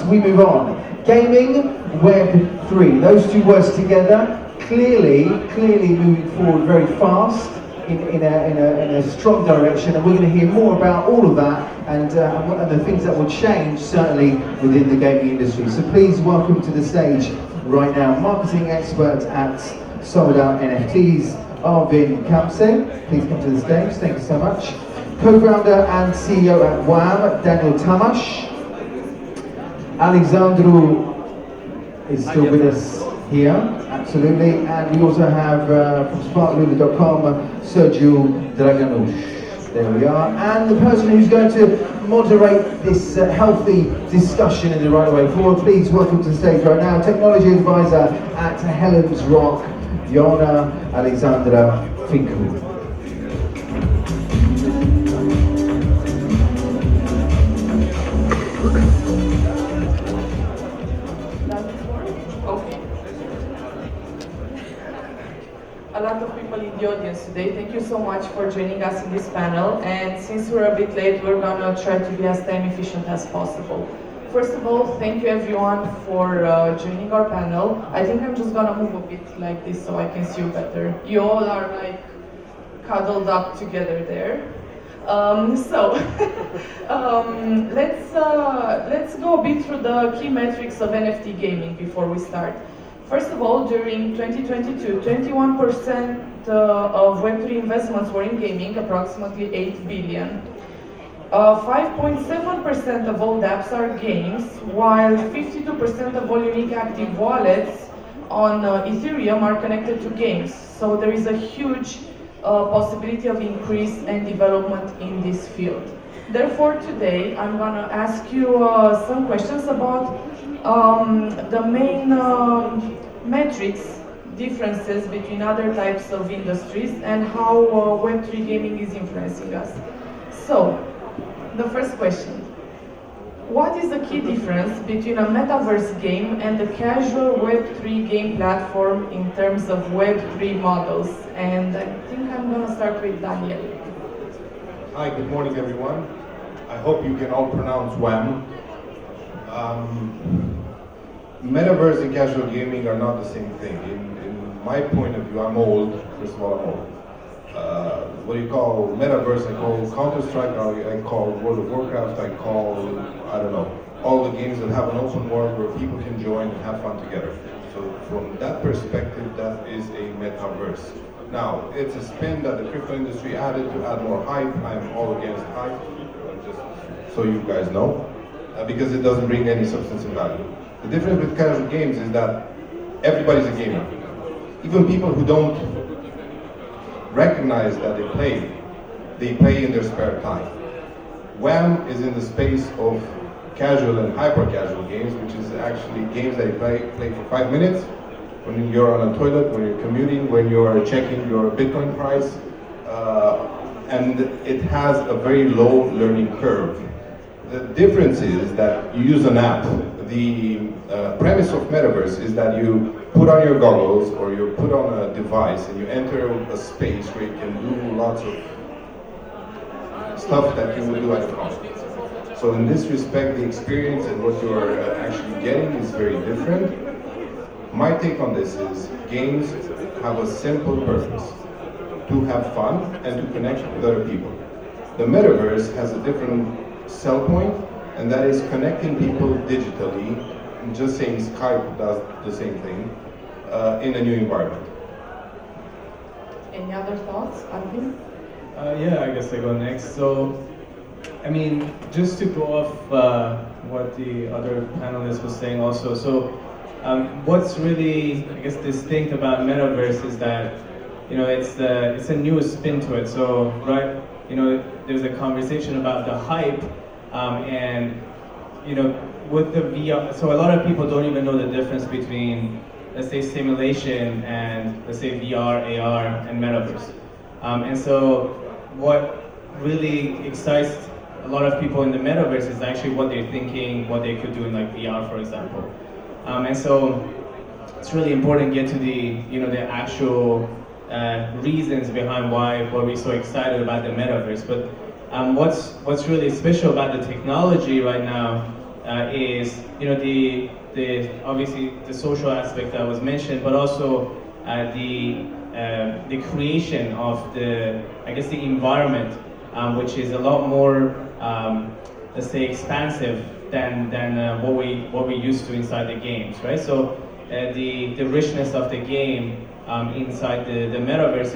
we move on. Gaming, Web3. Those two words together, clearly moving forward very fast in a strong direction, and we're going to hear more about all of that and the things that will change certainly within the gaming industry. So please welcome to the stage right now marketing expert at Soldoutnfts, Arvin Khamseh. Please come to the stage. Thank you so much. Co-founder and CEO at WAM, Tamas. Alexandru is still with us here, absolutely. And we also have from sparkluna.com, Sergiu Draganus. There we are. And the person who's going to moderate this healthy discussion in the right way forward, please welcome to the stage right now, technology advisor at Helen's Rock, Jona Alexandra Finkel. A lot of people in the audience today. Thank you so much for joining us in this panel. And since we're a bit late, we're gonna try to be as time efficient as possible. First of all, thank you everyone for joining our panel. I think I'm just gonna move a bit like this so I can see you better. You all are like cuddled up together there. Let's go a bit through the key metrics of NFT gaming before we start. First of all, during 2022, 21% of Web3 investments were in gaming, approximately 8 billion. 5.7% of all dApps are games, while 52% of all unique active wallets on Ethereum are connected to games. So there is a huge possibility of increase and development in this field. Therefore, today I'm gonna ask you some questions about the main metrics differences between other types of industries and how Web3 gaming is influencing us. So, the first question. What is the key difference between a metaverse game and a casual Web3 game platform in terms of Web3 models? And I think I'm going to start with Daniel. Hi, good morning everyone. I hope you can all pronounce WAM. Metaverse and casual gaming are not the same thing. In my point of view, I'm old. First of all, I'm old. What do you call metaverse? I call Counter-Strike, I call World of Warcraft, I call, I don't know, all the games that have an open world where people can join and have fun together. So from that perspective, that is a metaverse. Now, it's a spin that the crypto industry added to add more hype. I'm all against hype, just so you guys know, because it doesn't bring any substance and value. The difference with casual games is that everybody's a gamer. Even people who don't recognize that they play in their spare time. WAM is in the space of casual and hyper-casual games, which is actually games that you play for 5 minutes, when you're on a toilet, when you're commuting, when you're checking your Bitcoin price, and it has a very low learning curve. The difference is that you use an app. The premise of Metaverse is that you put on your goggles or you put on a device and you enter a space where you can do lots of stuff that you would do at home. So in this respect, the experience and what you're actually getting is very different. My take on this is games have a simple purpose: to have fun and to connect with other people. The Metaverse has a different sell point, and that is connecting people digitally, and just saying Skype does the same thing, in a new environment. Any other thoughts, Arvin? Yeah, I guess I go next. So, I mean, just to go off what the other panelist was saying also, so what's really, I guess, distinct about Metaverse is that, you know, it's a new spin to it. So, right, you know, there's a conversation about the hype, and, you know, with the VR, so a lot of people don't even know the difference between, let's say, simulation and, let's say, VR, AR, and Metaverse. And so what really excites a lot of people in the Metaverse is actually what they're thinking, what they could do in like VR, for example. And so it's really important to get to the, you know, the actual reasons behind why we're so excited about the Metaverse. But what's really special about the technology right now is the obviously the social aspect that was mentioned, but also the creation of the environment, which is a lot more let's say expansive than what we used to inside the games, right? So the richness of the game inside the metaverse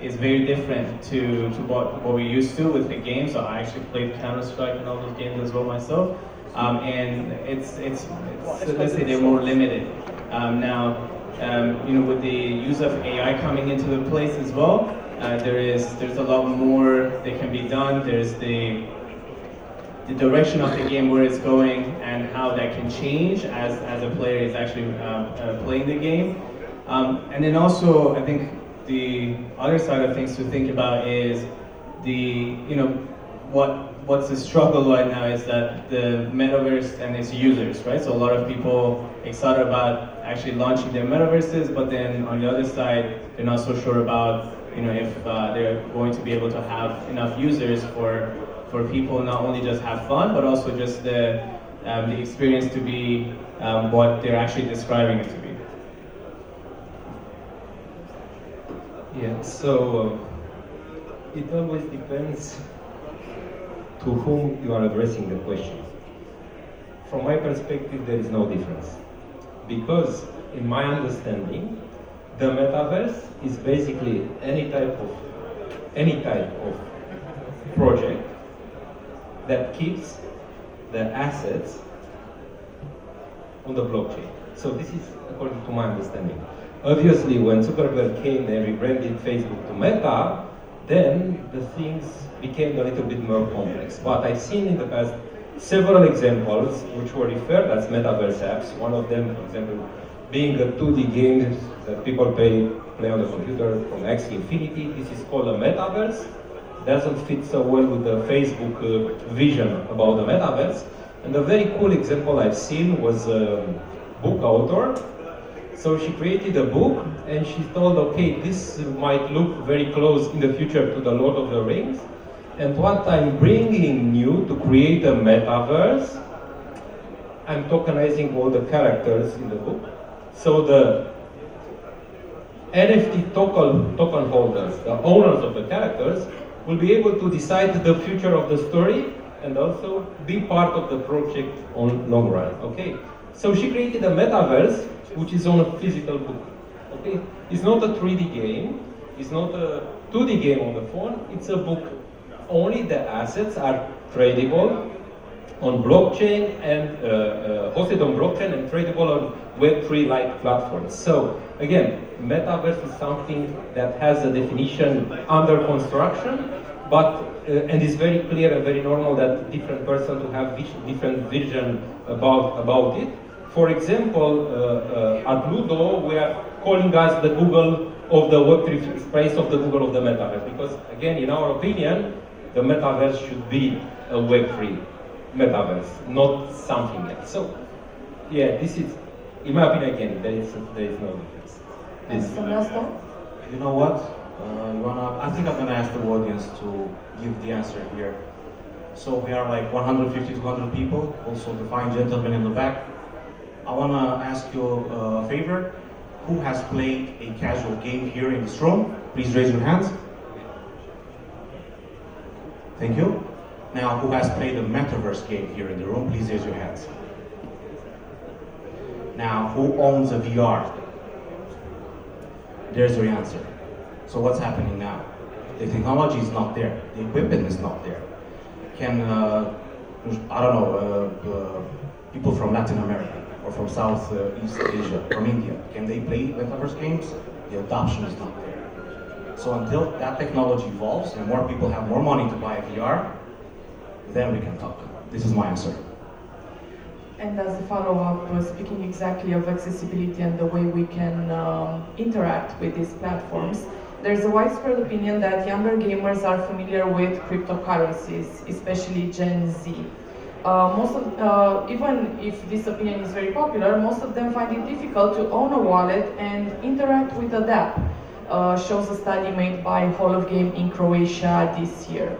is very different to what we used to with the games. So I actually played Counter-Strike and all those games as well myself, and it's let's say they're more limited now. With the use of AI coming into the place as well, there's a lot more that can be done. There's the direction of the game, where it's going, and how that can change as a player is actually playing the game. And then also, I think the other side of things to think about is what's the struggle right now is that the metaverse and its users, right? So a lot of people excited about actually launching their metaverses, but then on the other side, they're not so sure about if they're going to be able to have enough users for people not only just have fun, but also just the experience to be what they're actually describing it to be. Yeah, so it always depends to whom you are addressing the question. From my perspective, there is no difference. Because in my understanding, the metaverse is basically any type of project that keeps the assets on the blockchain. So this is according to my understanding. Obviously, when Zuckerberg came and rebranded Facebook to Meta, then the things became a little bit more complex. But I've seen in the past several examples which were referred as metaverse apps. One of them, for example, being a 2D game that people play on the computer from Axie Infinity. This is called a metaverse. Doesn't fit so well with the Facebook vision about the metaverse. And a very cool example I've seen was a book author. So she created a book and she thought, okay, this might look very close in the future to the Lord of the Rings. And what I'm bringing new to create a metaverse, I'm tokenizing all the characters in the book. So the NFT token holders, the owners of the characters, will be able to decide the future of the story and also be part of the project on long run. Okay, so she created a metaverse which is on a physical book. Okay, it's not a 3D game, it's not a 2D game on the phone. It's a book. Only the assets are tradable on blockchain and hosted on blockchain and tradable on Web3 like platforms. So again, metaverse is something that has a definition under construction, but and it's very clear and very normal that different persons will have different vision about it. For example, at Ludo, we are calling us the Google of the Web3 space, of the Google of the metaverse, because again, in our opinion, the metaverse should be a Web3 metaverse, not something else. So, yeah, this is, in my opinion, again, there is no difference. You know what? I think I'm gonna ask the audience to give the answer here. So we are like 150 to 200 people, also the fine gentleman in the back. I wanna ask you a favor. Who has played a casual game here in this room? Please raise your hands. Thank you. Now, who has played a metaverse game here in the room? Please raise your hands. Now, who owns a VR? There's your answer. So what's happening now? The technology is not there. The equipment is not there. Can, I don't know, people from Latin America or from Southeast Asia, from India, can they play metaverse games? The adoption is not there. So until that technology evolves and more people have more money to buy a VR, then we can talk. This is my answer. And as a follow-up, speaking exactly of accessibility and the way we can interact with these platforms, there's a widespread opinion that younger gamers are familiar with cryptocurrencies, especially Gen Z. Even if this opinion is very popular, most of them find it difficult to own a wallet and interact with a DApp, shows a study made by Hall of Game in Croatia this year.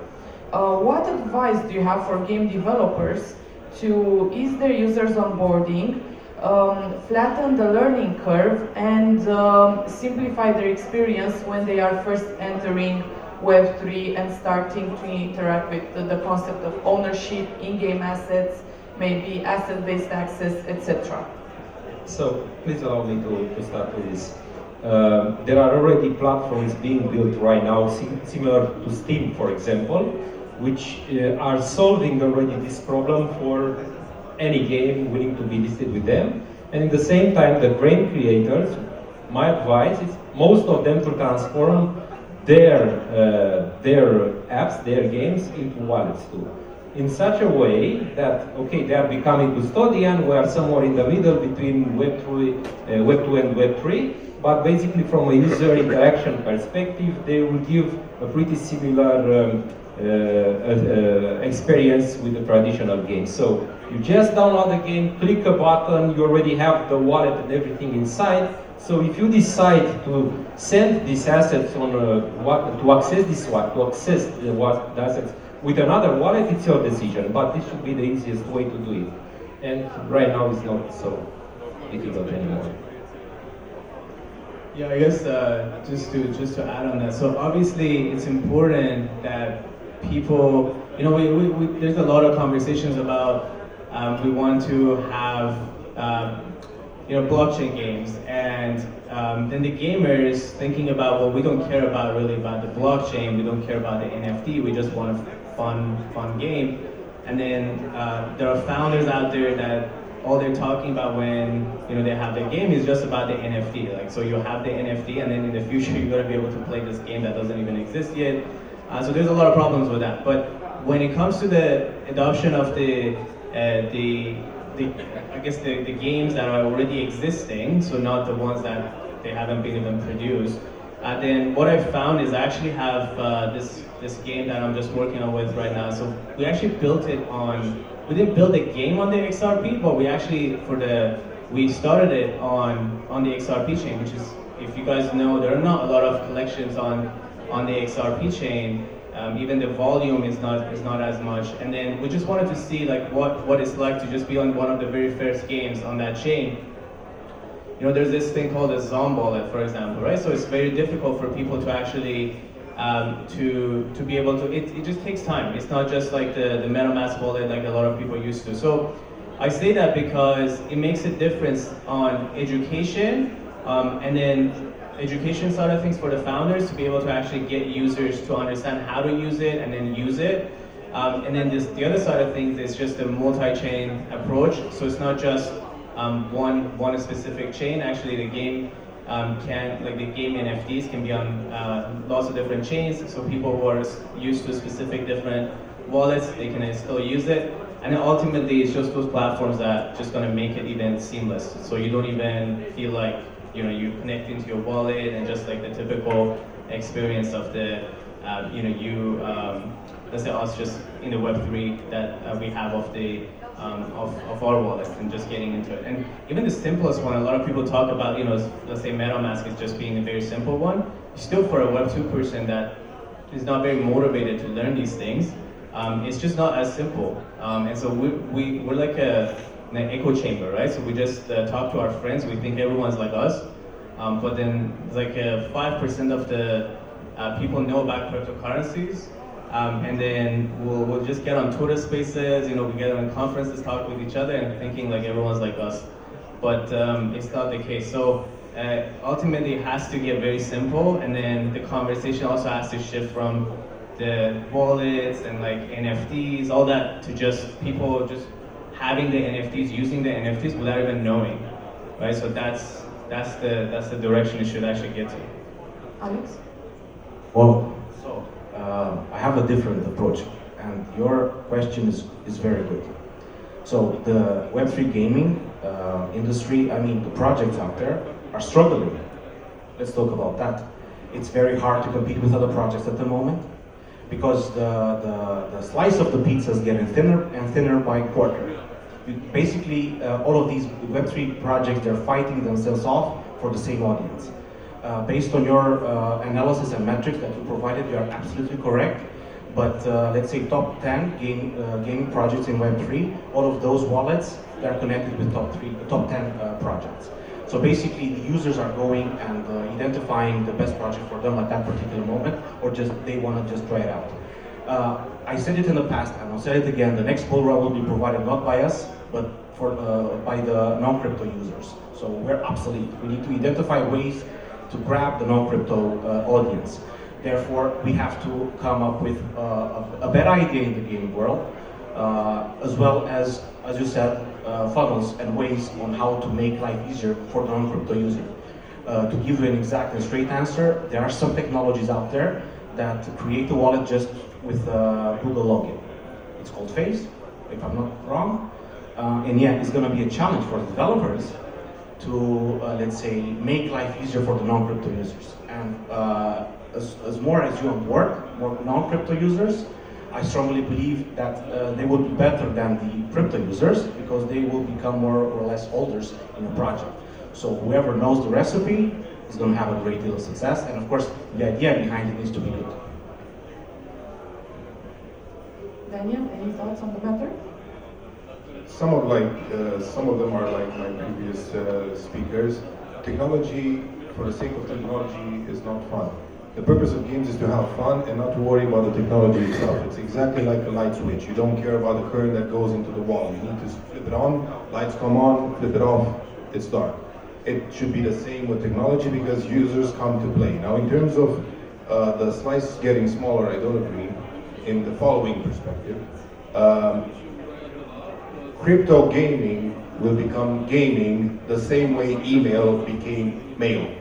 What advice do you have for game developers to ease their users onboarding, flatten the learning curve, and simplify their experience when they are first entering Web3 and starting to interact with the concept of ownership, in-game assets, maybe asset-based access, etc.? So please allow me to start with this. There are already platforms being built right now, similar to Steam, for example, which are solving already this problem for any game willing to be listed with them. And at the same time, the game creators, my advice is most of them to transform their apps, their games into wallets too. In such a way that, okay, they are becoming custodian, we are somewhere in the middle between Web2 and Web3, but basically from a user interaction perspective, they will give a pretty similar experience with the traditional game. So you just download the game, click a button, you already have the wallet and everything inside. So if you decide to send these assets on to access the assets with another wallet, it's your decision, but this should be the easiest way to do it. And right now it's not so difficult anymore. Yeah, I guess just to add on that. So obviously it's important that people, you know, we there's a lot of conversations about we want to have blockchain games, and then the gamers thinking about, well, we don't care about really about the blockchain, we don't care about the NFT, we just want a fun game. And then there are founders out there that all they're talking about when they have their game is just about the NFT. Like, so you have the NFT, and then in the future you're gonna be able to play this game that doesn't even exist yet. So there's a lot of problems with that. But when it comes to the adoption of the games that are already existing, so not the ones that they haven't been even produced, then what I found is I actually have this game that I'm just working on with right now. So we actually built it on, we didn't build a game on the XRP, but we actually, we started it on the XRP chain, which is, if you guys know, there are not a lot of collections on the XRP chain. Even the volume is not as much, and then we just wanted to see like what it's like to just be on one of the very first games on that chain. There's this thing called a Zom wallet, for example, right? So it's very difficult for people to actually to be able to. It just takes time. It's not just like the MetaMask wallet like a lot of people used to. So I say that because it makes a difference on education, and then education side of things for the founders to be able to actually get users to understand how to use it and then use it. And then the other side of things is just a multi-chain approach. So it's not just one specific chain. Actually, the game the game NFTs can be on lots of different chains. So people who are used to specific different wallets, they can still use it. And then ultimately, it's just those platforms that just gonna make it even seamless. So you don't even feel like you connect into your wallet, and just like the typical experience of the, let's say us just in the Web3 that we have of the of our wallet, and just getting into it. And even the simplest one, a lot of people talk about, let's say MetaMask is just being a very simple one. Still, for a Web2 person that is not very motivated to learn these things, it's just not as simple. And so we're like an echo chamber, right? So we just talk to our friends. We think everyone's like us, but then it's like 5% of the people know about cryptocurrencies, and then we'll just get on Twitter Spaces. We get on conferences, talk with each other, and thinking like everyone's like us, but it's not the case. So ultimately, it has to get very simple, and then the conversation also has to shift from the wallets and like NFTs, all that, to just people just having the NFTs, using the NFTs without even knowing, right? So that's the direction it should actually get to. Alex? Well, so I have a different approach, and your question is very good. So the Web3 gaming industry, I mean, the projects out there are struggling. Let's talk about that. It's very hard to compete with other projects at the moment, because the slice of the pizza is getting thinner and thinner by quarter. Basically, all of these Web3 projects, they're fighting themselves off for the same audience. Based on your analysis and metrics that you provided, you are absolutely correct. But let's say top 10 gaming projects in Web3, all of those wallets, they're connected with top 10 projects. So basically, the users are going and identifying the best project for them at that particular moment, or just they want to just try it out. I said it in the past, and I'll say it again, the next bull run will be provided not by us, but by the non-crypto users. So we're obsolete. We need to identify ways to grab the non-crypto audience. Therefore, we have to come up with a better idea in the gaming world, as well as you said, funnels and ways on how to make life easier for the non-crypto user. To give you an exact and straight answer, there are some technologies out there that create a wallet just with Google login. It's called Face, if I'm not wrong. And yeah, it's going to be a challenge for the developers to, let's say, make life easier for the non-crypto users. And as more as you onboard more non-crypto users, I strongly believe that they will be better than the crypto users because they will become more or less holders in a project. So whoever knows the recipe is going to have a great deal of success, and of course the idea behind it needs to be good. Daniel, any thoughts on the matter? Some of them are like my previous speakers. Technology, for the sake of technology, is not fun. The purpose of games is to have fun and not to worry about the technology itself. It's exactly like a light switch. You don't care about the current that goes into the wall. You need to flip it on, lights come on, flip it off, it's dark. It should be the same with technology because users come to play. Now, in terms of the slice getting smaller, I don't agree in the following perspective. Crypto gaming will become gaming the same way email became mail.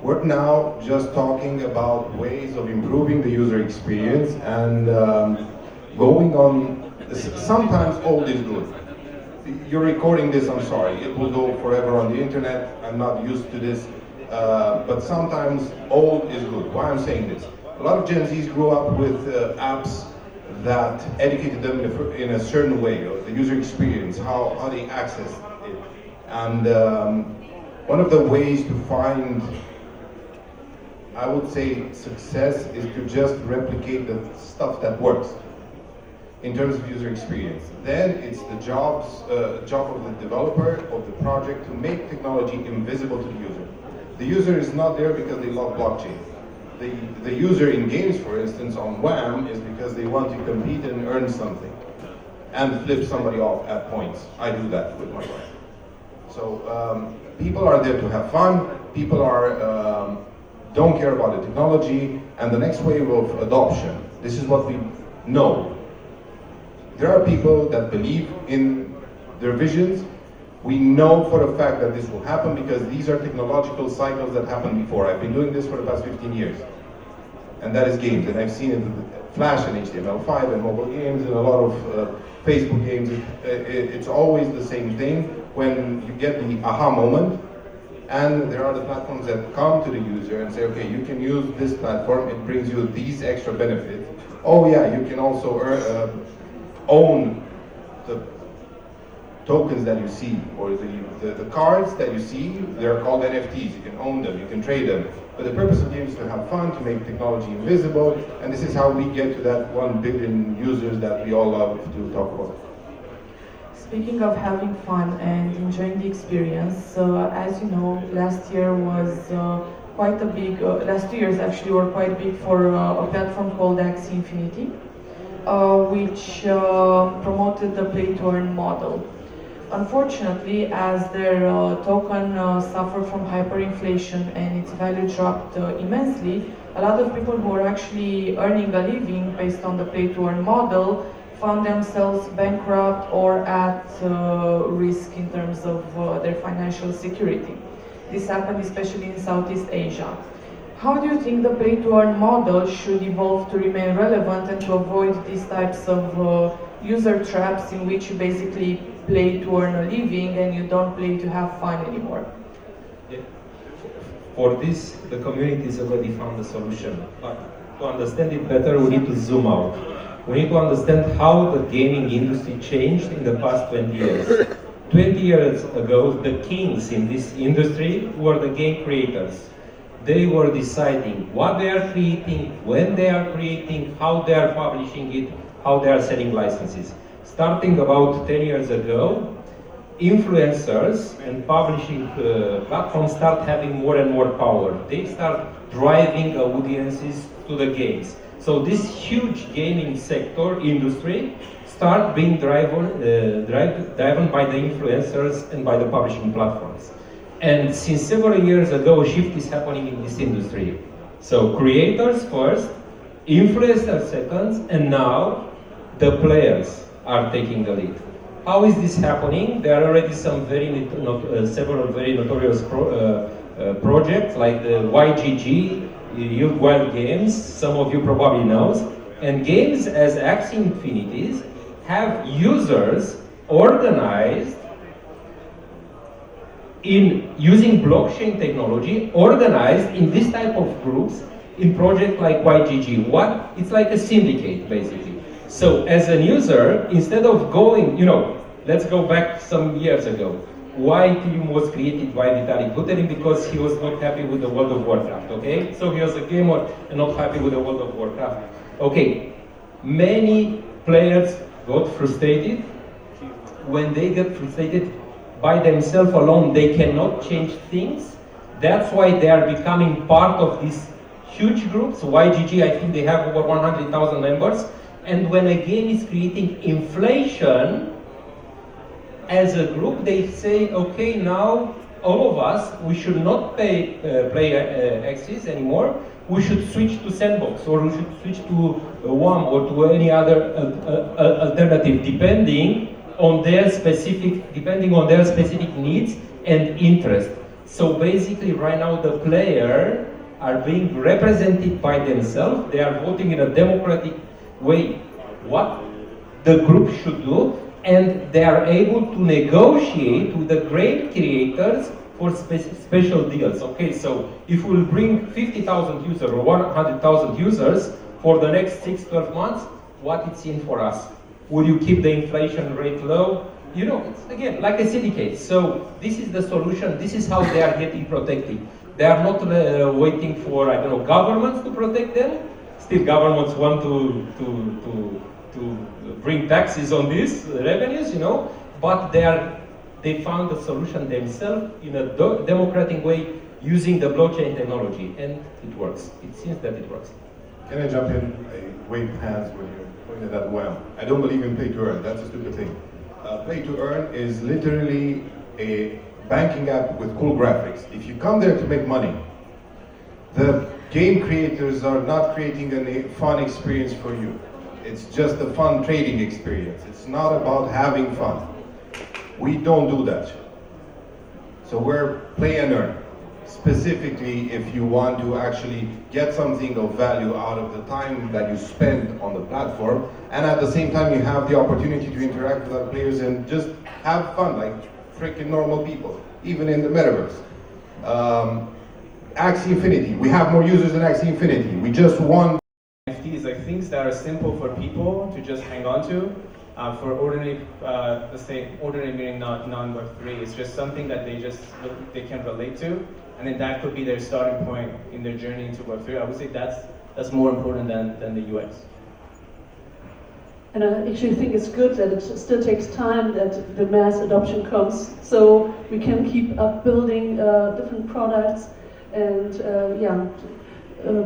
We're now just talking about ways of improving the user experience and going on. Sometimes old is good. You're recording this, I'm sorry, it will go forever on the internet. I'm not used to this, but sometimes old is good. Why I'm saying this? A lot of Gen Zs grew up with apps that educated them in a certain way, or the user experience, how they access it. And one of the ways to find, I would say, success is to just replicate the stuff that works in terms of user experience. Then it's the job of the developer of the project to make technology invisible to the user. The user is not there because they love blockchain. The user in games, for instance, on WAM is because they want to compete and earn something and flip somebody off at points. I do that with my wife. So people are there to have fun. People are don't care about the technology, and the next wave of adoption. This is what we know. There are people that believe in their visions. We know for a fact that this will happen because these are technological cycles that happened before. I've been doing this for the past 15 years. And that is games, and I've seen it with Flash and HTML5 and mobile games and a lot of Facebook games. It's always the same thing when you get the aha moment. And there are the platforms that come to the user and say, okay, you can use this platform, it brings you these extra benefits. Oh yeah, you can also own the tokens that you see, or the cards that you see, they're called NFTs. You can own them, you can trade them. But the purpose of games is to have fun, to make technology invisible, and this is how we get to that 1 billion users that we all love to talk about. Speaking of having fun and enjoying the experience, as you know, last year was quite a big, last 2 years actually were quite big for a platform called Axie Infinity, which promoted the play-to-earn model. Unfortunately, as their token suffered from hyperinflation and its value dropped immensely, a lot of people who are actually earning a living based on the play-to-earn model found themselves bankrupt or at risk in terms of their financial security. This happened especially in Southeast Asia. How do you think the play-to-earn model should evolve to remain relevant and to avoid these types of user traps in which you basically play to earn a living and you don't play to have fun anymore? Yeah. For this, the community has already found a solution. But to understand it better, we need to zoom out. We need to understand how the gaming industry changed in the past 20 years. 20 years ago, the kings in this industry were the game creators. they were deciding what they are creating, when they are creating, how they are publishing it, how they are selling licenses. Starting about 10 years ago, influencers and publishing platforms start having more and more power. They start driving audiences to the games. So this huge gaming sector industry start being driven by the influencers and by the publishing platforms. And since several years ago, a shift is happening in this industry. So creators first, influencers second, and now the players are taking the lead. How is this happening? There are already some several very notorious projects like the YGG, Youth Wild Games, some of you probably know. And games as Axie Infinities have users organized in using blockchain technology, organized in this type of groups in projects like YGG. It's like a syndicate basically. So as a user, instead of going, let's go back some years ago. Why Team was created by Vitalik Buterin? Because he was not happy with the World of Warcraft, okay? So he was a gamer and not happy with the World of Warcraft. Okay, many players got frustrated. When they get frustrated by themselves alone, they cannot change things. That's why they are becoming part of these huge groups. YGG, I think they have over 100,000 members. And when a game is creating inflation, as a group, they say, okay, now all of us, we should not play Axies anymore. We should switch to Sandbox, or we should switch to WAM or to any other alternative, depending on their specific needs and interest. So basically, right now, the players are being represented by themselves. They are voting in a democratic way what the group should do, and they are able to negotiate with the great creators for special deals. Okay, so if we'll bring 50,000 users or 100,000 users for the next 6-12 months, what it's in for us? Will you keep the inflation rate low? It's again like a syndicate. So this is the solution. This is how they are getting protected. They are not waiting for governments to protect them. Still, governments want to bring taxes on these revenues, but they found a solution themselves in a democratic way using the blockchain technology, and it works. It seems that it works. Can I jump in? I waved hands when you pointed at WAM. I don't believe in play to earn. That's a stupid thing. Play to earn is literally a banking app with cool graphics. If you come there to make money, the game creators are not creating a fun experience for you. It's just a fun trading experience. It's not about having fun. We don't do that. So we're play and earn. Specifically, if you want to actually get something of value out of the time that you spend on the platform, and at the same time you have the opportunity to interact with other players and just have fun like freaking normal people, even in the metaverse. Axie Infinity. We have more users than Axie Infinity. We just won. NFTs are things that are simple for people to just hang on to. For ordinary, let's say ordinary meaning non-Web3, it's just something that they can relate to, and then that could be their starting point in their journey into Web3. I would say that's more important than the UX. And I actually think it's good that it still takes time that the mass adoption comes, so we can keep up building different products and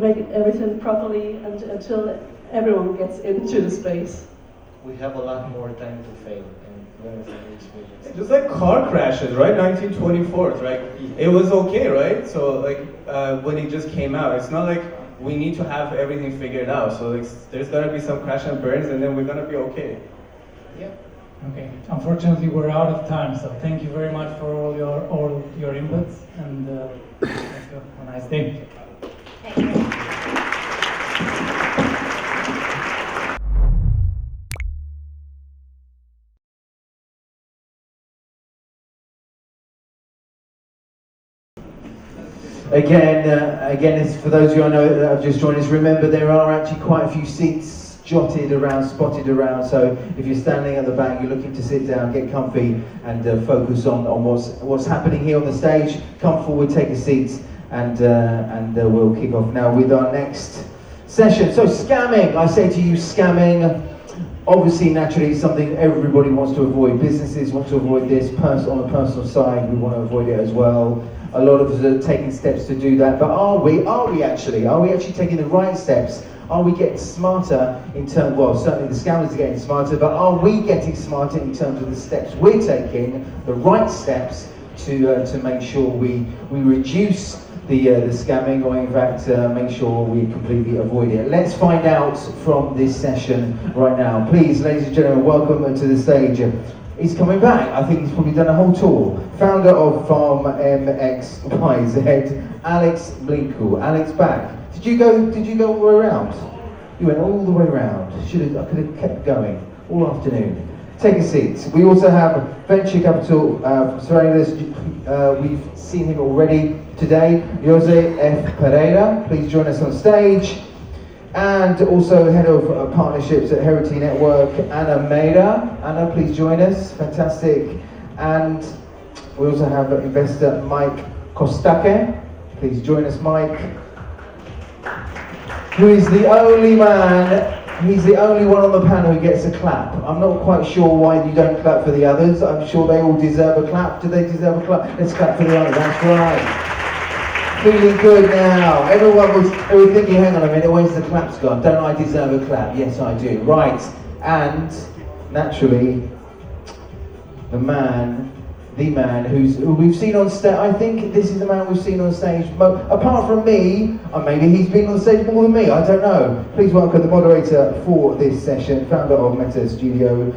make everything properly until everyone gets into the space. We have a lot more time to fail and learn from the experience. Just like car crashes, right? 1924, right? It was okay, right? So when it just came out, it's not like we need to have everything figured out. So there's gonna be some crash and burns, and then we're gonna be okay. Yeah. Okay. Unfortunately, we're out of time. So thank you very much for all your inputs, and let's go. Have a nice day. Thank you. Again, it's for those of you I know that have just joined us, remember there are actually quite a few seats spotted around, so if you're standing at the back, you're looking to sit down, get comfy and focus on what's happening here on the stage, come forward, take a seat, and we'll kick off now with our next session. So scamming, I say to you, scamming. Obviously, naturally, it's something everybody wants to avoid. Businesses want to avoid this. On the personal side, we want to avoid it as well. A lot of us are taking steps to do that. But are we actually taking the right steps? Are we getting smarter in terms? Well, certainly the scammers are getting smarter. But are we getting smarter in terms of the steps we're taking, the right steps to make sure we reduce the scamming, or in fact make sure we completely avoid it? Let's find out from this session right now. Please, ladies and gentlemen, welcome to the stage. He's coming back. I think he's probably done a whole tour. Founder of Farm MXYZ, Alex Blinku. Alex, back. Did you go all the way around? You went all the way around. I could have kept going all afternoon. Take a seat. We also have venture capital surrounding. We've seen him already today. Jose F. Pereira, please join us on stage. And also head of partnerships at Heritage Network, Anna Maida. Anna, please join us. Fantastic. And we also have investor Mike Kostake. Please join us, Mike. Who is the only man. He's the only one on the panel who gets a clap. I'm not quite sure why you don't clap for the others. I'm sure they all deserve a clap. Do they deserve a clap? Let's clap for the others. That's right. Feeling good now. Everyone was thinking, hang on a minute, where's the claps gone? Don't I deserve a clap? Yes, I do. Right. And naturally, the man who we've seen on stage. I think this is the man we've seen on stage, apart from me, or maybe he's been on stage more than me, I don't know. Please welcome the moderator for this session, founder of Meta Studio,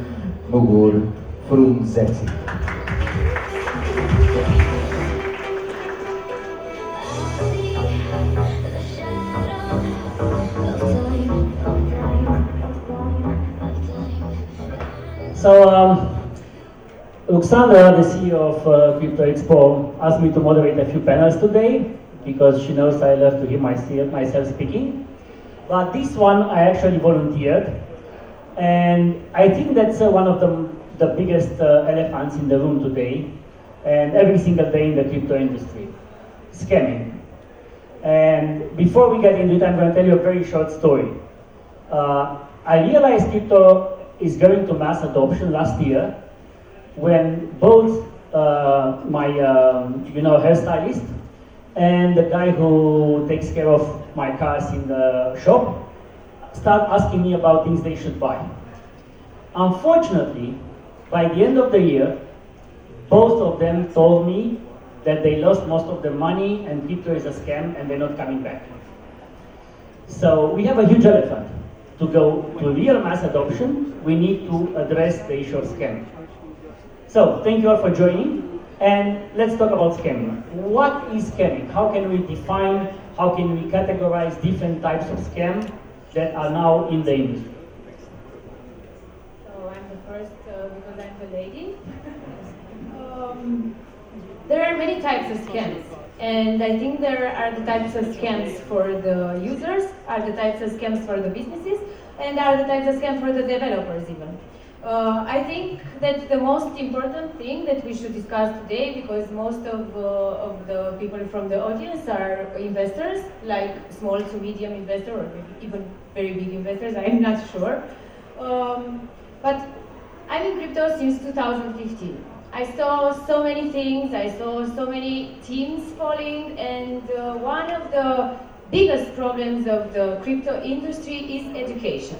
Mugur Frunzetti. So, Alexandra, the CEO of Crypto Expo, asked me to moderate a few panels today because she knows I love to hear myself speaking. But this one I actually volunteered, and I think that's one of the biggest elephants in the room today, and every single day in the crypto industry, scamming. And before we get into it, I'm going to tell you a very short story. I realized crypto is going to mass adoption last year, when both my hairstylist and the guy who takes care of my cars in the shop start asking me about things they should buy. Unfortunately, by the end of the year, both of them told me that they lost most of their money and crypto is a scam and they're not coming back. So we have a huge elephant. To go to real mass adoption, we need to address the issue of scam. So, thank you all for joining, and let's talk about scamming. What is scamming? How can we define, how can we categorize different types of scam that are now in the industry? So, I'm the first because I'm the lady. There are many types of scams, and I think there are the types of scams for the users, are the types of scams for the businesses, and are the types of scams for the developers even. I think that the most important thing that we should discuss today, because most of the people from the audience are investors, like small to medium investors, or even very big investors, I'm not sure. But I'm in crypto since 2015. I saw so many things, I saw so many teams falling, and one of the biggest problems of the crypto industry is education.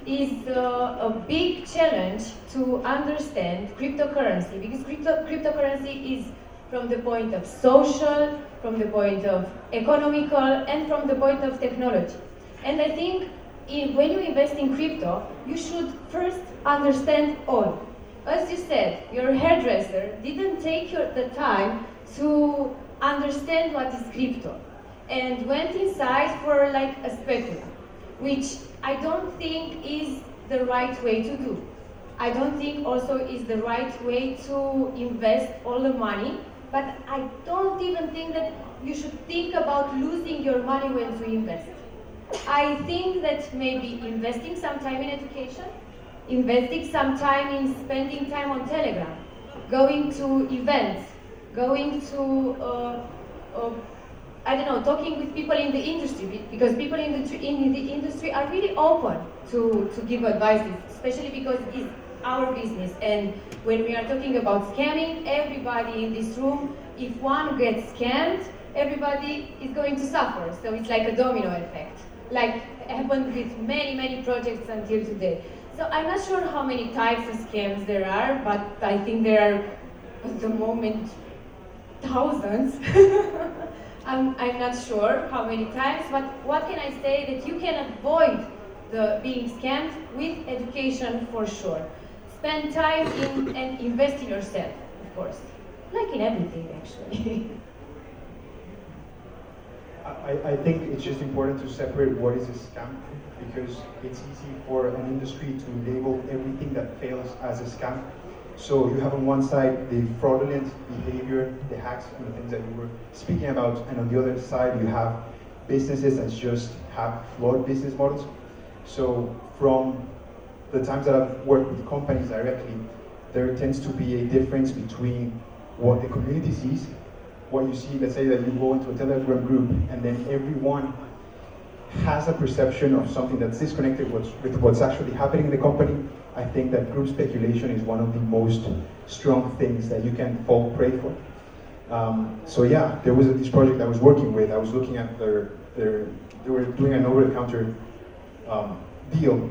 Is a big challenge to understand cryptocurrency, because cryptocurrency is from the point of social, from the point of economical, and from the point of technology. And I think when you invest in crypto, you should first understand all. As you said, your hairdresser didn't take the time to understand what is crypto and went inside for like a specula, which I don't think is the right way to do. I don't think also is the right way to invest all the money, but I don't even think that you should think about losing your money when to invest. I think that maybe investing some time in education, investing some time in spending time on Telegram, going to events, going to I don't know, talking with people in the industry, because people in the industry are really open to give advices, especially because it's our business. And when we are talking about scamming, everybody in this room, if one gets scammed, everybody is going to suffer. So it's like a domino effect, like happened with many, many projects until today. So I'm not sure how many types of scams there are, but I think there are, at the moment, thousands. I'm not sure how many times, but what can I say that you can avoid being scammed with education for sure. Spend time in and invest in yourself, of course. Like in everything, actually. I think it's just important to separate what is a scam, because it's easy for an industry to label everything that fails as a scam. So you have on one side the fraudulent behavior, the hacks and the things that you were speaking about, and on the other side you have businesses that just have flawed business models. So from the times that I've worked with companies directly, there tends to be a difference between what the community sees, what you see. Let's say that you go into a Telegram group and then everyone has a perception of something that's disconnected with what's actually happening in the company. I think that group speculation is one of the most strong things that you can fall prey for. So yeah, there was this project I was working with. I was looking at they were doing an over-the-counter deal,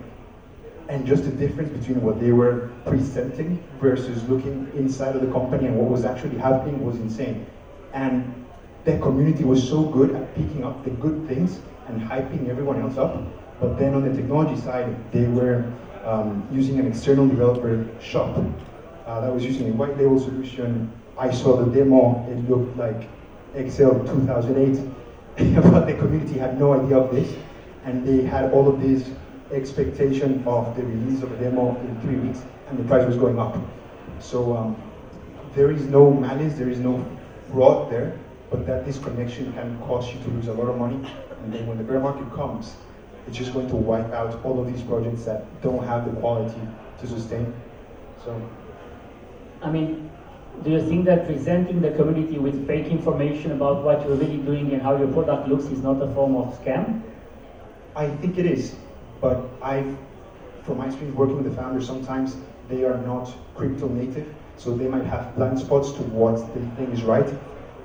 and just the difference between what they were presenting versus looking inside of the company and what was actually happening was insane. And the community was so good at picking up the good things and hyping everyone else up, but then on the technology side, they were using an external developer shop that was using a white label solution. I saw the demo, it looked like Excel 2008, but the community had no idea of this, and they had all of this expectation of the release of a demo in 3 weeks, and the price was going up. So there is no malice, there is no fraud there, but that disconnection can cause you to lose a lot of money, and then when the bear market comes, it's just going to wipe out all of these projects that don't have the quality to sustain. So, I mean, do you think that presenting the community with fake information about what you're really doing and how your product looks is not a form of scam? I think it is, but from my experience working with the founders, sometimes they are not crypto native, so they might have blind spots to what they think is right.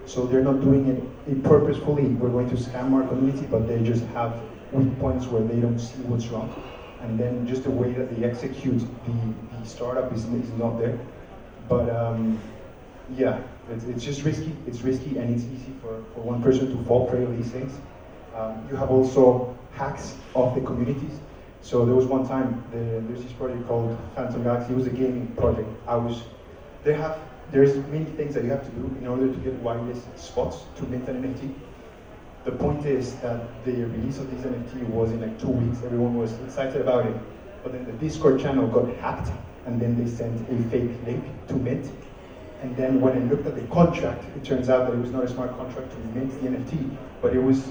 So they're not doing it purposefully, we're going to scam our community, but they just have weak points where they don't see what's wrong. And then just the way that they execute the startup is not there. But yeah, it's just risky. It's risky, and it's easy for one person to fall prey of these things. You have also hacks of the communities. So there was one time, there's this project called Phantom Galaxy. It was a gaming project. There's many things that you have to do in order to get whitelist spots to mint an NFT. The point is that the release of this NFT was in like 2 weeks. Everyone was excited about it, but then the Discord channel got hacked, and then they sent a fake link to mint. And then when I looked at the contract, it turns out that it was not a smart contract to mint the NFT, but it was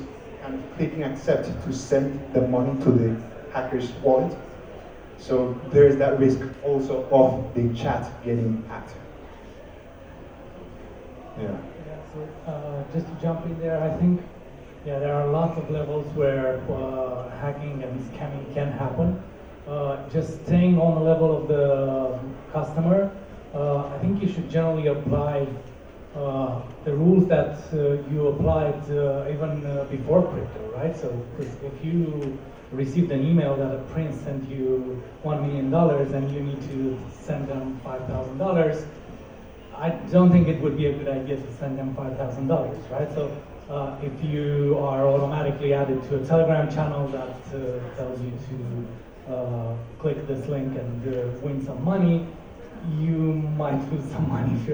kind of clicking accept to send the money to the hacker's wallet. So there is that risk also of the chat getting hacked. Yeah, so just to jump in there, I think there are lots of levels where hacking and scamming can happen. Just staying on the level of the customer, I think you should generally apply the rules that you applied even before crypto, right? So if you received an email that a prince sent you $1 million and you need to send them $5,000, I don't think it would be a good idea to send them $5,000, right? So if you are automatically added to a Telegram channel that tells you to click this link and win some money, you might lose some money if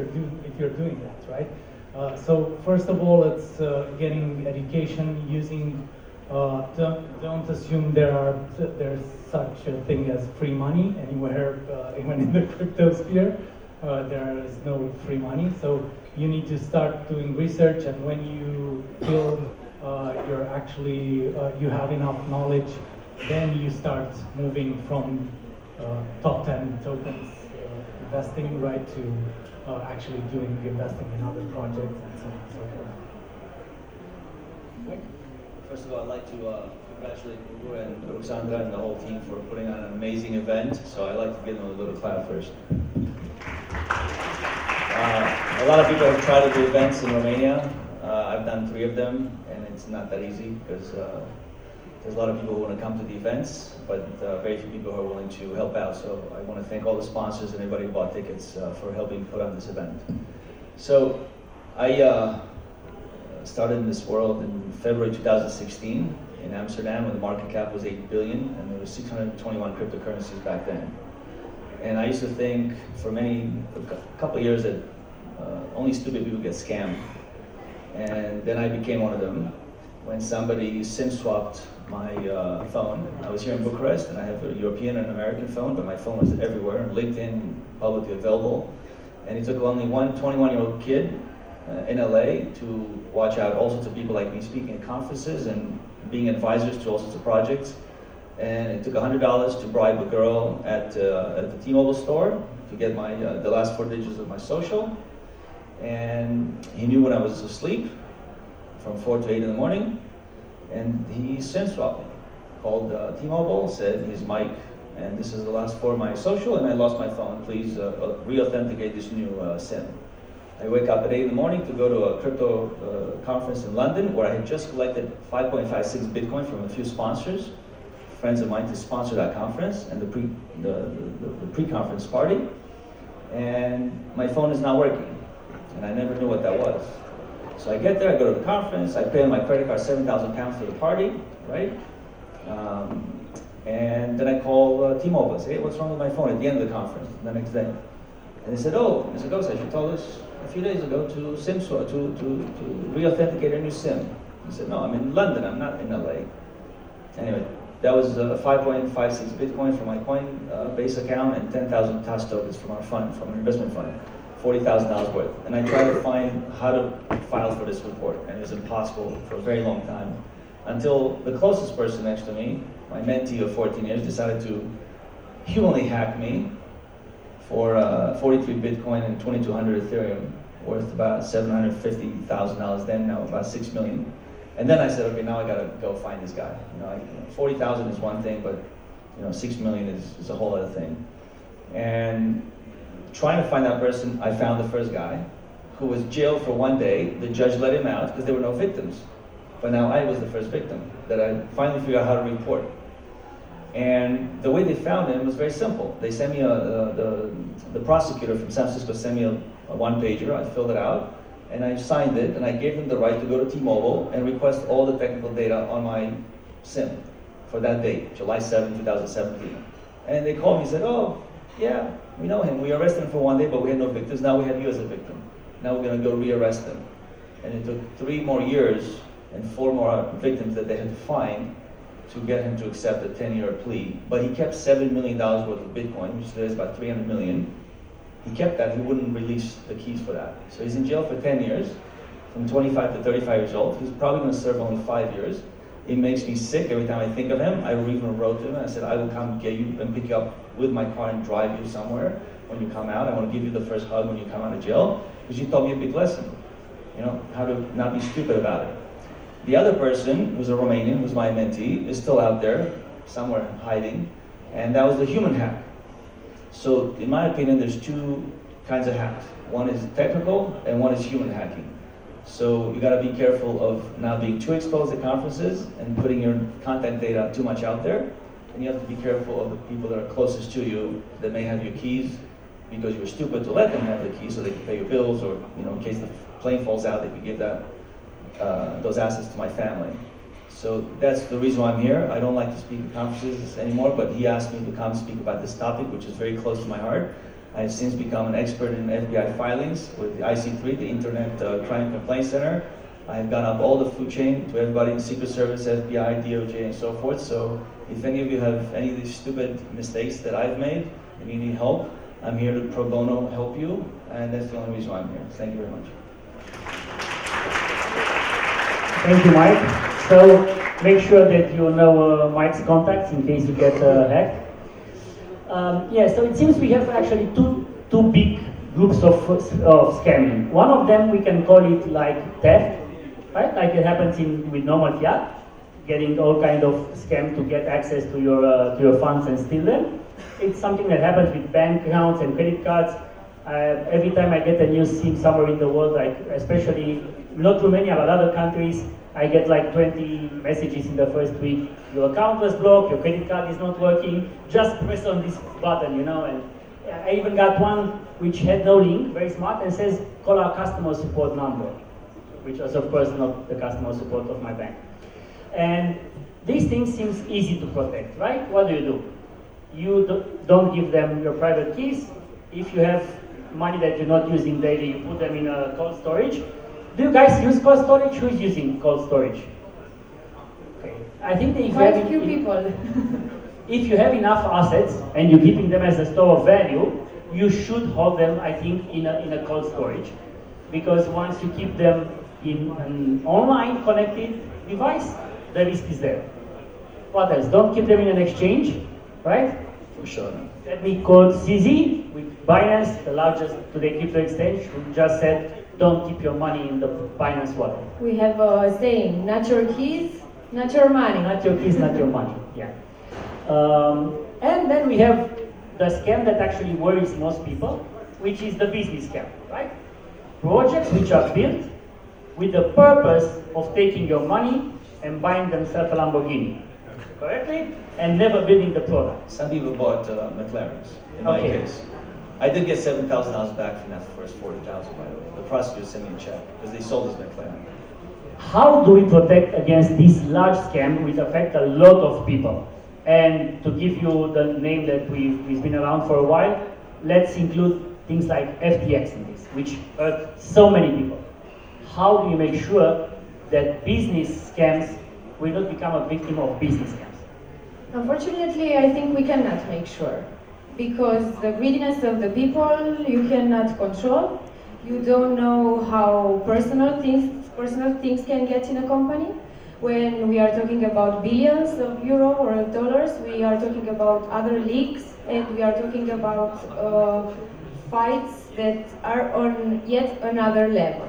you're doing that, right? So first of all, it's getting education, using. Don't assume there's such a thing as free money anywhere, even in the crypto sphere. There is no free money, so you need to start doing research, and when you feel you're actually you have enough knowledge, then you start moving from top 10 tokens investing right to actually doing investing in other projects and so on and so forth. quick. First of all, I'd like to congratulate Ugo and Alexandra and the whole team for putting on an amazing event. So I'd like to give them a little clap first. A lot of people have tried to do events in Romania. I've done 3 of them, and it's not that easy because there's a lot of people who want to come to the events, but very few people who are willing to help out. So I want to thank all the sponsors and everybody who bought tickets for helping put on this event. So I started in this world in February 2016 in Amsterdam when the market cap was 8 billion and there were 621 cryptocurrencies back then. And I used to think for a couple of years that only stupid people get scammed. And then I became one of them when somebody SIM swapped my phone. I was here in Bucharest and I have a European and American phone, but my phone was everywhere, LinkedIn, publicly available. And it took only one 21-year-old kid in LA to watch out all sorts of people like me speaking at conferences and being advisors to all sorts of projects. And it took $100 to bribe a girl at the T-Mobile store to get my the last 4 digits of my social. And he knew when I was asleep from 4 to 8 in the morning. And he SIM swapped me. Called T-Mobile, said here's Mike, and this is the last 4 of my social, and I lost my phone. Please re-authenticate this new SIM. I wake up at 8 in the morning to go to a crypto conference in London where I had just collected 5.56 Bitcoin from a few sponsors, friends of mine, to sponsor that conference and the pre-conference party. And my phone is not working, and I never knew what that was. So I get there, I go to the conference, I pay on my credit card 7,000 pounds for the party, right? And then I call T-Mobile and say, hey, what's wrong with my phone at the end of the conference, the next day? And they said, oh, Mr. Gosek, you told us a few days ago to SIM swap, to re-authenticate a new SIM. He said, no, I'm in London, I'm not in LA. Anyway, that was 5.56 Bitcoin from my Coinbase account and 10,000 TAS tokens from our fund, from our investment fund, $40,000 worth. And I tried to find how to file for this report, and it was impossible for a very long time. Until the closest person next to me, my mentee of 14 years, decided to humanly hack me for 43 Bitcoin and 2,200 Ethereum, worth about $750,000 then, now about 6 million. And then I said, okay, now I gotta go find this guy. 40,000 is one thing, but 6 million is a whole other thing. And trying to find that person, I found the first guy who was jailed for 1 day. The judge let him out because there were no victims. But now I was the first victim that I finally figured out how to report. And the way they found him was very simple. They sent me the prosecutor from San Francisco sent me a one-pager. I filled it out and I signed it, and I gave them the right to go to T-Mobile and request all the technical data on my SIM for that date, July 7, 2017. And they called me and said, oh, yeah, we know him. We arrested him for 1 day, but we had no victims. Now we have you as a victim. Now we're going to go re-arrest him. And it took 3 more years and 4 more victims that they had to find to get him to accept a 10-year plea. But he kept $7 million worth of Bitcoin, which is about 300 million. He kept that. He wouldn't release the keys for that. So he's in jail for 10 years, from 25 to 35 years old. He's probably going to serve only 5 years. It makes me sick every time I think of him. I even wrote to him and I said, I will come get you and pick you up with my car and drive you somewhere when you come out. I want to give you the first hug when you come out of jail, because you taught me a big lesson. How to not be stupid about it. The other person, who's a Romanian, who's my mentee, is still out there, somewhere hiding, and that was the human hack. So, in my opinion, there's 2 kinds of hacks. One is technical, and one is human hacking. So, you gotta be careful of not being too exposed at conferences and putting your contact data too much out there. And you have to be careful of the people that are closest to you that may have your keys because you were stupid to let them have the keys so they can pay your bills, or in case the plane falls out, they could give those assets to my family. So that's the reason why I'm here. I don't like to speak at conferences anymore, but he asked me to come speak about this topic, which is very close to my heart. I have since become an expert in FBI filings with the IC3, the Internet Crime Complaint Center. I have gone up all the food chain to everybody in Secret Service, FBI, DOJ, and so forth. So if any of you have any of these stupid mistakes that I've made and you need help, I'm here to pro bono help you, and that's the only reason why I'm here. Thank you very much. Thank you, Mike. So make sure that you know Mike's contacts in case you get hacked. So it seems we have actually two big groups of scamming. One of them we can call it like theft, right? Like it happens with normal fiat, getting all kind of scam to get access to your funds and steal them. It's something that happens with bank accounts and credit cards. Every time I get a new SIM somewhere in the world, like especially not Romania but other countries, I get like 20 messages in the first week. Your account was blocked, your credit card is not working, just press on this button, you know. And I even got one which had no link, very smart, and says call our customer support number, which was of course not the customer support of my bank. And these things seems easy to protect, right? What do? You don't give them your private keys. If you have money that you're not using daily, you put them in a cold storage. Do you guys use cold storage? Who is using cold storage? Okay. I think that if Quite you a few people. if you have enough assets and you're keeping them as a store of value, you should hold them, I think, in a cold storage. Because once you keep them in an online connected device, the risk is there. What else? Don't keep them in an exchange, right? For sure. Let me quote CZ with Binance, the largest today crypto exchange, who just said, don't keep your money in the Binance wallet. We have a saying, not your keys, not your money. Not your keys, not your money, yeah. And then we have the scam that actually worries most people, which is the business scam, right? Projects which are built with the purpose of taking your money and buying themselves a Lamborghini, correctly? And never building the product. Some people bought McLarens, in my case. I did get $7,000 back from that first $40,000, by the way. The prosecutor sent me a check because they sold us McLaren. How do we protect against this large scam which affect a lot of people? And to give you the name that we've been around for a while, let's include things like FTX in this, which hurt so many people. How do you make sure that business scams will not become a victim of business scams? Unfortunately, I think we cannot make sure. Because the greediness of the people, you cannot control. You don't know how personal things can get in a company. When we are talking about billions of euro or dollars, we are talking about other leagues, and we are talking about fights that are on yet another level.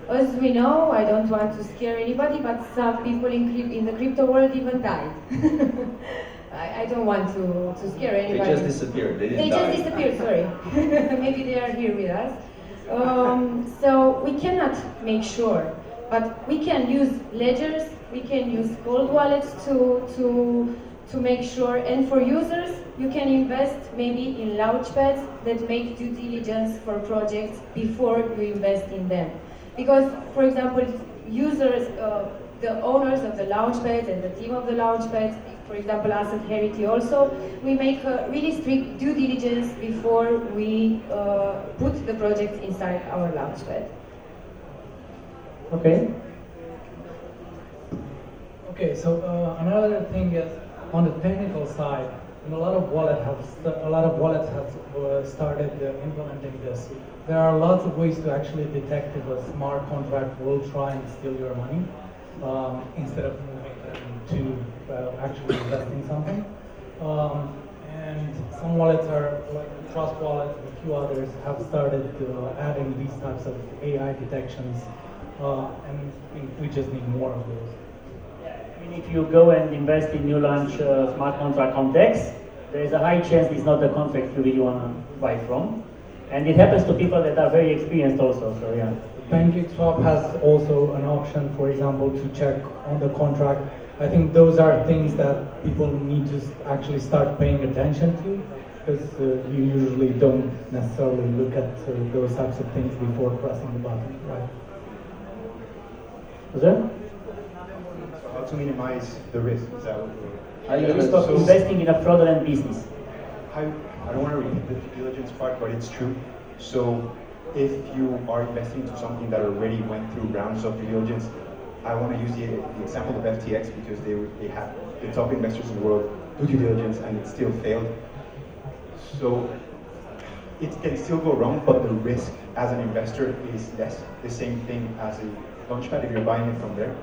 As we know, I don't want to scare anybody, but some people in the crypto world even died. I don't want to scare anybody. They just disappeared. They didn't die. They just disappeared, sorry. Maybe they are here with us. So we cannot make sure, but we can use ledgers, we can use cold wallets to make sure. And for users, you can invest maybe in launchpads that make due diligence for projects before you invest in them. Because, for example, users, the owners of the launchpads and the team of the launchpads, for example, us at Herity also, we make a really strict due diligence before we put the project inside our launchpad. Okay. Okay, so another thing is on the technical side, and a lot of wallets have started implementing this. There are lots of ways to actually detect if a smart contract will try and steal your money instead of moving them to actually investing something. And some wallets are like Trust Wallet and a few others have started adding these types of AI detections, and we just need more of those. I mean, if you go and invest in new launch smart contract on DEX, there is a high chance it's not the contract you really want to buy from. And it happens to people that are very experienced also, so yeah. PancakeSwap has also an option, for example, to check on the contract. I think those are things that people need to actually start paying attention to, because you usually don't necessarily look at those types of things before pressing the button, right? Is that? So how to minimize the risk? Is that what The risk of investing in a fraudulent business. I don't want to repeat the due diligence part, but it's true. So if you are investing into something that already went through rounds of due diligence, I want to use the example of FTX because they had the top investors in the world do due diligence and it still failed. So it can still go wrong, but the risk as an investor is less. The same thing as a launchpad if you're buying it from there.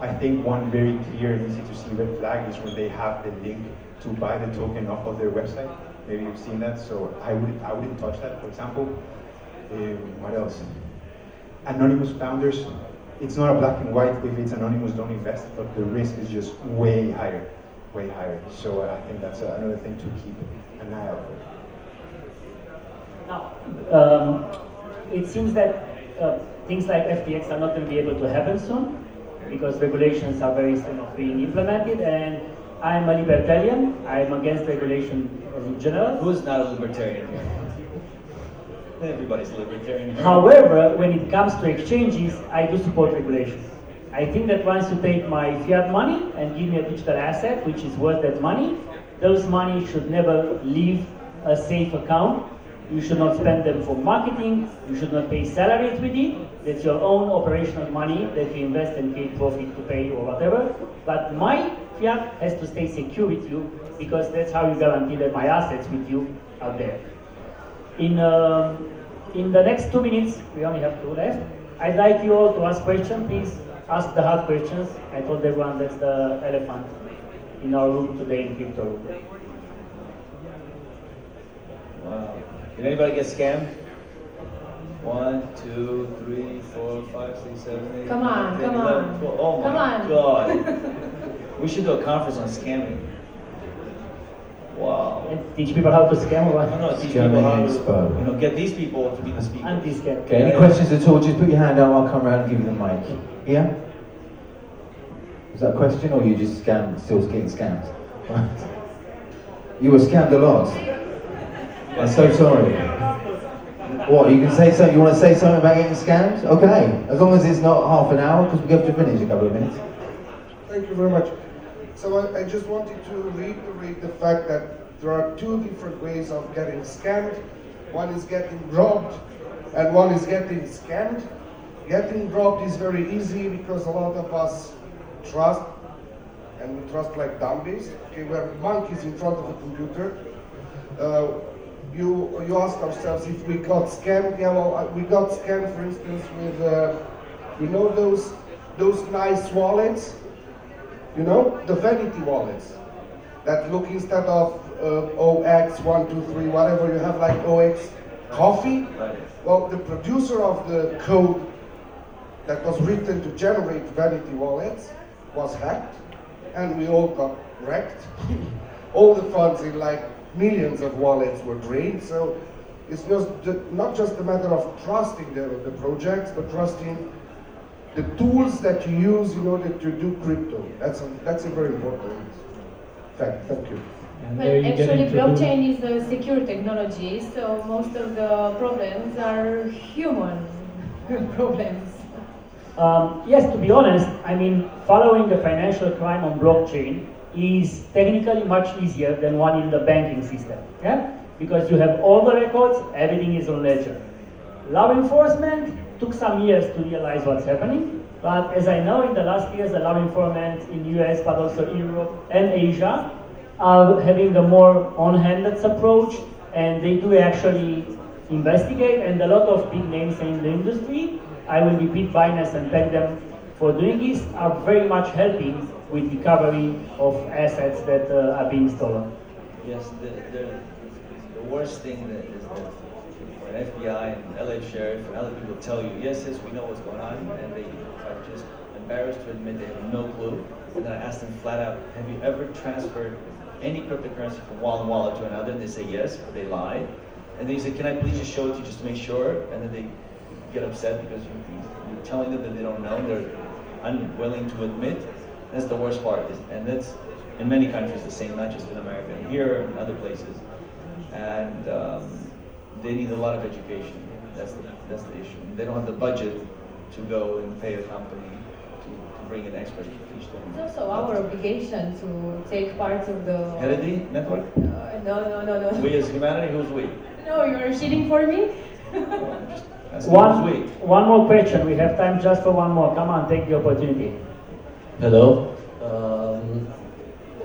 I think one very clear and easy to see red flag is when they have the link to buy the token off of their website. Maybe you've seen that, so I wouldn't touch that. For example, what else? Anonymous founders. it's not a black and white. If it's anonymous, don't invest. But the risk is just way higher, way higher. So I think that's another thing to keep an eye out for. Now, it seems that things like FTX are not going to be able to happen soon because regulations are very soon being implemented, and I'm a libertarian. I'm against regulation in general. Who's not a libertarian? Everybody's libertarian. However, when it comes to exchanges, I do support regulation. I think that once you take my fiat money and give me a digital asset which is worth that money, those money should never leave a safe account. You should not spend them for marketing. You should not pay salaries with it. That's your own operational money that you invest and pay profit to pay or whatever. But my fiat has to stay secure with you because that's how you guarantee that my assets with you are there. In the next 2 minutes, we only have 2 left. I'd like you all to ask questions. Please ask the hard questions. I told everyone that's the elephant in our room today in crypto room. Wow. Did anybody get scammed? 1, 2, 3, 4, 5, 6, 7, 8. Come on, 10, come 11, on. 12. Oh Come my on. God. We should do a conference on scamming. Wow. And teach people how to scam or what? No, teach people how Expo. to, get these people to be the speakers. Anti-scam. Okay, any questions at all? Just put your hand up, I'll come around and give you the mic. Yeah? Is that a question or you just still getting scammed? You were scammed a lot. I'm so sorry. What, you can say something, you want to say something about getting scammed? Okay, as long as it's not half an hour, because we have to finish in a couple of minutes. Thank you very much. So I just wanted to reiterate the fact that there are 2 different ways of getting scammed. One is getting robbed and one is getting scammed. Getting robbed is very easy because a lot of us trust, and we trust like dummies. Okay, we're monkeys in front of a computer. You ask ourselves if we got scammed. Yeah, well, we got scammed, for instance, with you know those nice wallets. You know, the vanity wallets that look, instead of OX123 whatever, you have like OX coffee. Well, the producer of the code that was written to generate vanity wallets was hacked, and we all got wrecked. All the funds in like millions of wallets were drained. So it's not just a matter of trusting the projects, but trusting the tools that you use in order to do crypto. That's a very important fact. Thank you. Well, actually, blockchain is a secure technology, so most of the problems are human problems. Yes, to be honest, I mean, following the financial crime on blockchain is technically much easier than one in the banking system, yeah? Because you have all the records, everything is on ledger. Law enforcement took some years to realize what's happening, but as I know, in the last years, the law enforcement in US, but also Europe and Asia, are having a more on-handed approach, and they do actually investigate, and a lot of big names in the industry, I will repeat Binance and thank them for doing this, are very much helping with recovery of assets that are being stolen. Yes, the worst thing that is that for an FBI and LA sheriff and other people tell you, yes, we know what's going on, and they are just embarrassed to admit they have no clue. And then I ask them flat out, have you ever transferred any cryptocurrency from one wallet to another? And they say yes, but they lie. And they say, can I please just show it to you just to make sure? And then they get upset because you're telling them that they don't know, they're unwilling to admit. That's the worst part, and that's in many countries the same, not just in America, and here and other places. And they need a lot of education. That's the issue. They don't have the budget to go and pay a company to bring in experts to teach them. It's also our obligation to take part of the Heritage network? No. We as humanity, who's we? No, you're shitting for me? One more question. We have time just for one more. Come on, take the opportunity. Hello.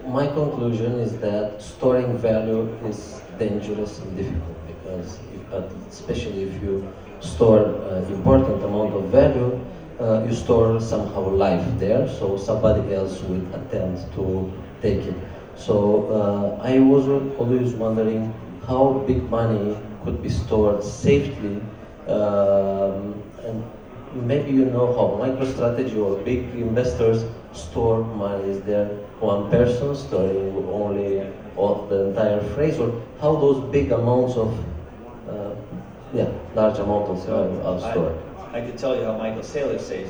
My conclusion is that storing value is dangerous and difficult because, especially if you store an important amount of value, you store somehow life there, so somebody else will attempt to take it. So I was always wondering how big money could be stored safely and maybe you know how MicroStrategy or big investors store money. Is there one person storing only of the entire phrase, or how those big amounts of, large amount of are stored? I could tell you how Michael Saylor saves